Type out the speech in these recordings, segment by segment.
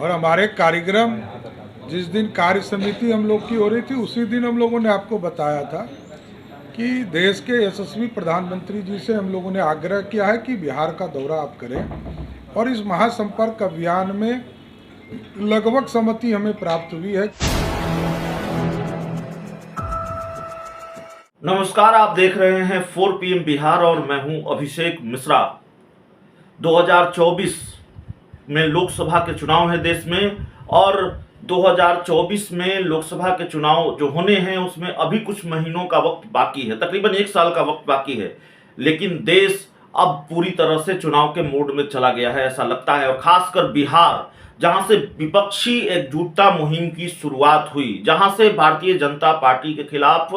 और हमारे कार्यक्रम जिस दिन कार्य समिति हम लोग की हो रही थी उसी दिन हम लोगों ने आपको बताया था कि देश के यशस्वी प्रधानमंत्री जी से हम लोगों ने आग्रह किया है कि बिहार का दौरा आप करें और इस महासंपर्क अभियान में लगभग सहमति हमें प्राप्त हुई है। नमस्कार, आप देख रहे हैं 4 PM बिहार और मैं हूं अभिषेक मिश्रा। 2024 में लोकसभा के चुनाव है देश में और 2024 में लोकसभा के चुनाव जो होने हैं उसमें अभी कुछ महीनों का वक्त बाकी है, तकरीबन 1 साल का वक्त बाकी है। लेकिन देश अब पूरी तरह से चुनाव के मोड में चला गया है ऐसा लगता है, और खासकर बिहार जहां से विपक्षी एकजुटता मुहिम की शुरुआत हुई, जहां से भारतीय जनता पार्टी के खिलाफ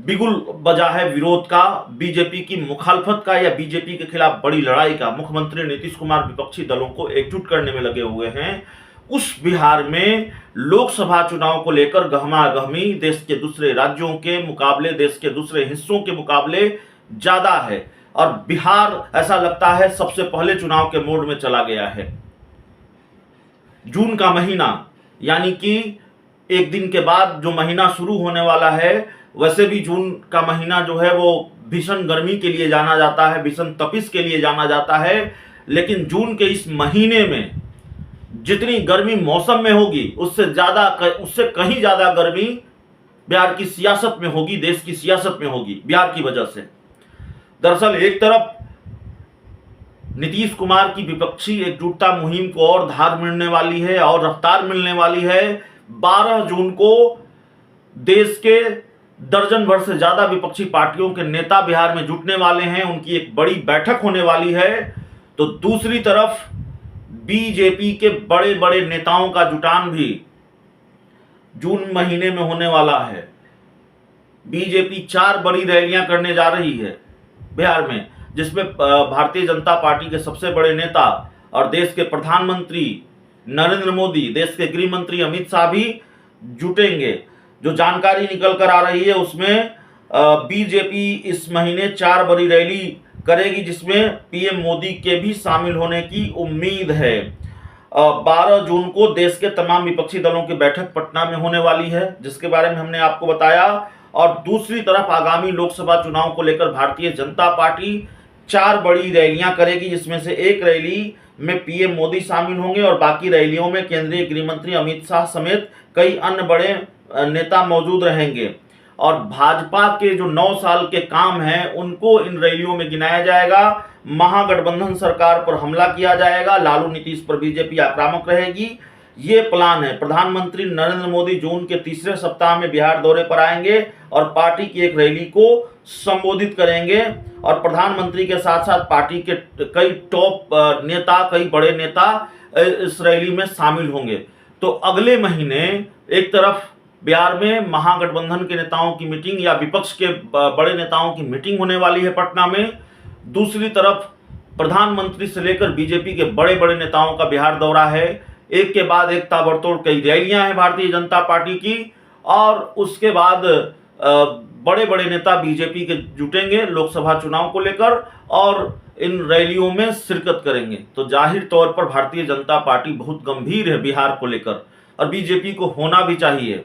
बिगुल बजा है विरोध का, बीजेपी की मुखालफत का या बीजेपी के खिलाफ बड़ी लड़ाई का। मुख्यमंत्री नीतीश कुमार विपक्षी दलों को एकजुट करने में लगे हुए हैं। उस बिहार में लोकसभा चुनाव को लेकर गहमागहमी देश के दूसरे राज्यों के मुकाबले, देश के दूसरे हिस्सों के मुकाबले ज्यादा है और बिहार ऐसा लगता है सबसे पहले चुनाव के मोड में चला गया है। जून का महीना यानी कि एक दिन के बाद जो महीना शुरू होने वाला है, वैसे भी जून का महीना जो है वो भीषण गर्मी के लिए जाना जाता है, भीषण तपिश के लिए जाना जाता है। लेकिन जून के इस महीने में जितनी गर्मी मौसम में होगी उससे कहीं ज्यादा गर्मी बिहार की सियासत में होगी, देश की सियासत में होगी बिहार की वजह से। दरअसल एक तरफ नीतीश कुमार की विपक्षी एकजुटता मुहिम को और धार मिलने वाली है और रफ्तार मिलने वाली है। 12 जून को देश के दर्जन भर से ज्यादा विपक्षी पार्टियों के नेता बिहार में जुटने वाले हैं, उनकी एक बड़ी बैठक होने वाली है। तो दूसरी तरफ बीजेपी के बड़े बड़े नेताओं का जुटान भी जून महीने में होने वाला है। बीजेपी 4 बड़ी रैलियां करने जा रही है बिहार में, जिसमें भारतीय जनता पार्टी के सबसे बड़े नेता और देश के प्रधानमंत्री नरेंद्र मोदी, देश के गृह मंत्री अमित शाह भी जुटेंगे। जो जानकारी निकल कर आ रही है उसमें बीजेपी इस महीने 4 बड़ी रैली करेगी, जिसमें पीएम मोदी के भी शामिल होने की उम्मीद है। 12 जून को देश के तमाम विपक्षी दलों की बैठक पटना में होने वाली है, जिसके बारे में हमने आपको बताया। और दूसरी तरफ आगामी लोकसभा चुनाव को लेकर भारतीय जनता पार्टी 4 बड़ी रैलियां करेगी, जिसमें से एक रैली में पीएम मोदी शामिल होंगे और बाकी रैलियों में केंद्रीय गृह मंत्री अमित शाह समेत कई अन्य बड़े नेता मौजूद रहेंगे। और भाजपा के जो 9 साल के काम हैं उनको इन रैलियों में गिनाया जाएगा। महागठबंधन सरकार पर हमला किया जाएगा, लालू नीतीश पर बीजेपी आक्रामक रहेगी, ये प्लान है। प्रधानमंत्री नरेंद्र मोदी जून के तीसरे सप्ताह में बिहार दौरे पर आएंगे और पार्टी की एक रैली को संबोधित करेंगे और प्रधानमंत्री के साथ साथ पार्टी के कई टॉप नेता, कई बड़े नेता इस रैली में शामिल होंगे। तो अगले महीने एक तरफ बिहार में महागठबंधन के नेताओं की मीटिंग या विपक्ष के बड़े नेताओं की मीटिंग होने वाली है पटना में, दूसरी तरफ प्रधानमंत्री से लेकर बीजेपी के बड़े बड़े नेताओं का बिहार दौरा है। एक के बाद एक ताबड़तोड़ कई रैलियां हैं भारतीय जनता पार्टी की, और उसके बाद बड़े बड़े नेता बीजेपी के जुटेंगे लोकसभा चुनाव को लेकर और इन रैलियों में शिरकत करेंगे। तो जाहिर तौर पर भारतीय जनता पार्टी बहुत गंभीर है बिहार को लेकर, और बीजेपी को होना भी चाहिए।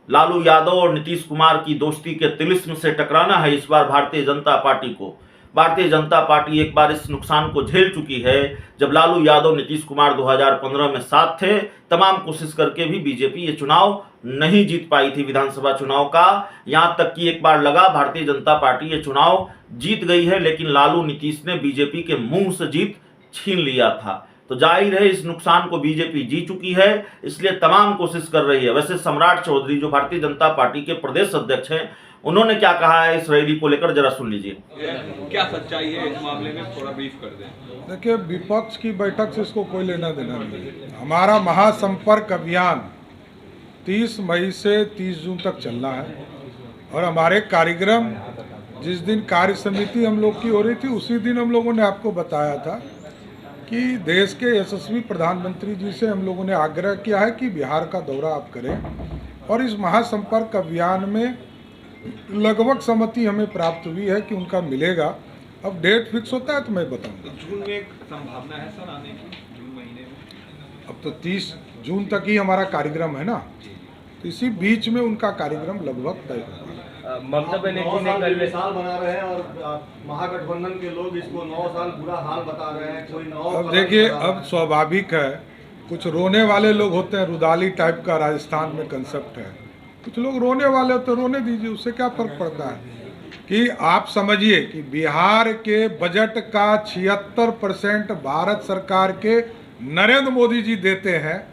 लालू यादव और नीतीश कुमार की दोस्ती के तिलिस्म से टकराना है इस बार भारतीय जनता पार्टी को। भारतीय जनता पार्टी एक बार इस नुकसान को झेल चुकी है, जब लालू यादव नीतीश कुमार 2015 में साथ थे। तमाम कोशिश करके भी बीजेपी ये चुनाव नहीं जीत पाई थी विधानसभा चुनाव का। यहां तक कि एक बार लगा भारतीय जनता पार्टी ये चुनाव जीत गई है, लेकिन लालू नीतीश ने बीजेपी के मुंह से जीत छीन लिया था। तो जाहिर है इस नुकसान को बीजेपी जी चुकी है, इसलिए तमाम कोशिश कर रही है। वैसे सम्राट चौधरी जो भारतीय जनता पार्टी के प्रदेश अध्यक्ष हैं, उन्होंने क्या कहा है इस रैली को लेकर, जरा सुन लीजिए। क्या सच्चाई है इस मामले में, थोड़ा ब्रीफ कर दें। देखिए, विपक्ष की बैठक से इसको कोई लेना देना नहीं। हमारा महासंपर्क अभियान 30 मई से 30 जून तक चलना है और हमारे कार्यक्रम जिस दिन कार्य समिति हम लोग की हो रही थी उसी दिन हम लोगों ने आपको बताया था कि देश के यशस्वी प्रधानमंत्री जी से हम लोगों ने आग्रह किया है कि बिहार का दौरा आप करें और इस महासंपर्क अभियान में लगभग सहमति हमें प्राप्त हुई है कि उनका मिलेगा। अब डेट फिक्स होता है तो मैं बताऊंगा। जून में एक संभावना है सर आने की, जून महीने में? अब तो 30 जून तक ही हमारा कार्यक्रम है ना, तो इसी बीच में उनका कार्यक्रम लगभग तय होगा। ममता बनर्जी ने कल मिसाल बना रहे हैं और महागठबंधन के लोग इसको 9 साल बुरा हाल बता रहे हैं। कोई 9 अब देखिए, अब स्वाभाविक है, कुछ रोने वाले लोग होते हैं, रुदाली टाइप का राजस्थान में कंसेप्ट है, कुछ लोग रोने वाले होते हैं, रोने दीजिए, उससे क्या फर्क पड़ता है। कि आप समझिए कि बिहार के बजट का 76% भारत सरकार के नरेंद्र मोदी जी देते हैं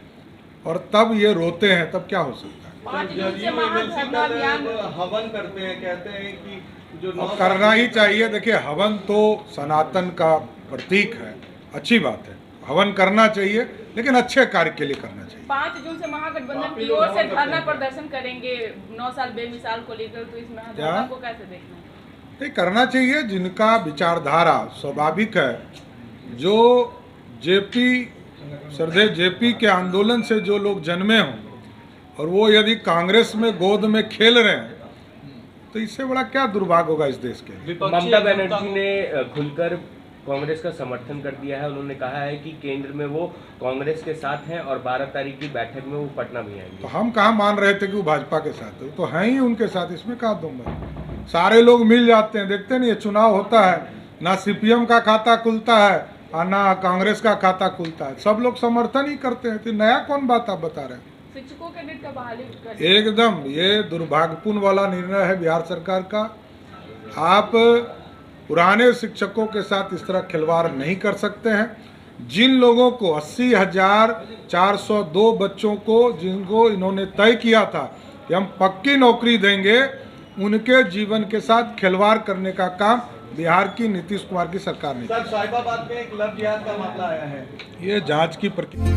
और तब ये रोते हैं, तब क्या हो सकता है। 5 जून से महाधरना अभियान हवन करते हैं, कहते हैं कि जो अब करना ही चाहिए। देखिए, हवन तो सनातन का प्रतीक है, अच्छी बात है, हवन करना चाहिए, लेकिन अच्छे कार्य के लिए करना चाहिए। 5 जून से महागठबंधन की ओर से धरना प्रदर्शन करेंगे 9 साल बेमिसाल को लेकर, तो इस महाधरना को कैसे देखना है? नहीं, करना चाहिए। जिनका विचारधारा स्वाभाविक है, जो श्रद्धेय जेपी के आंदोलन से जो लोग जन्मे हों और वो यदि कांग्रेस में गोद में खेल रहे हैं, तो इससे बड़ा क्या दुर्भाग्य होगा इस देश के। ममता बनर्जी ने खुलकर कांग्रेस का समर्थन कर दिया है। उन्होंने कहा है कि केंद्र में वो कांग्रेस के साथ हैं और 12 तारीख की बैठक में वो पटना भी आएंगे। तो हम कहाँ मान रहे थे कि वो भाजपा के साथ है, तो हैं ही उनके साथ, इसमें कहा दूंगा। सारे लोग मिल जाते हैं, देखते नहीं, चुनाव होता है, ना सीपीएम का खाता खुलता है और ना कांग्रेस का खाता खुलता है, सब लोग समर्थन ही करते हैं। तो नया कौन बात आप बता रहे हैं। शिक्षकों के नेट का बहाली कर एकदम ये दुर्भाग्यपूर्ण वाला निर्णय है बिहार सरकार का। आप पुराने शिक्षकों के साथ इस तरह खिलवाड़ नहीं कर सकते हैं। जिन लोगों को 80,402 बच्चों को जिनको इन्होंने तय किया था कि हम पक्की नौकरी देंगे, उनके जीवन के साथ खिलवाड़ करने का काम बिहार की नीतीश कुमार की सरकार ने किया। सर, साहिबाबाद में एक लव जिहाद का मामला आया है। ये जांच की प्रक्रिया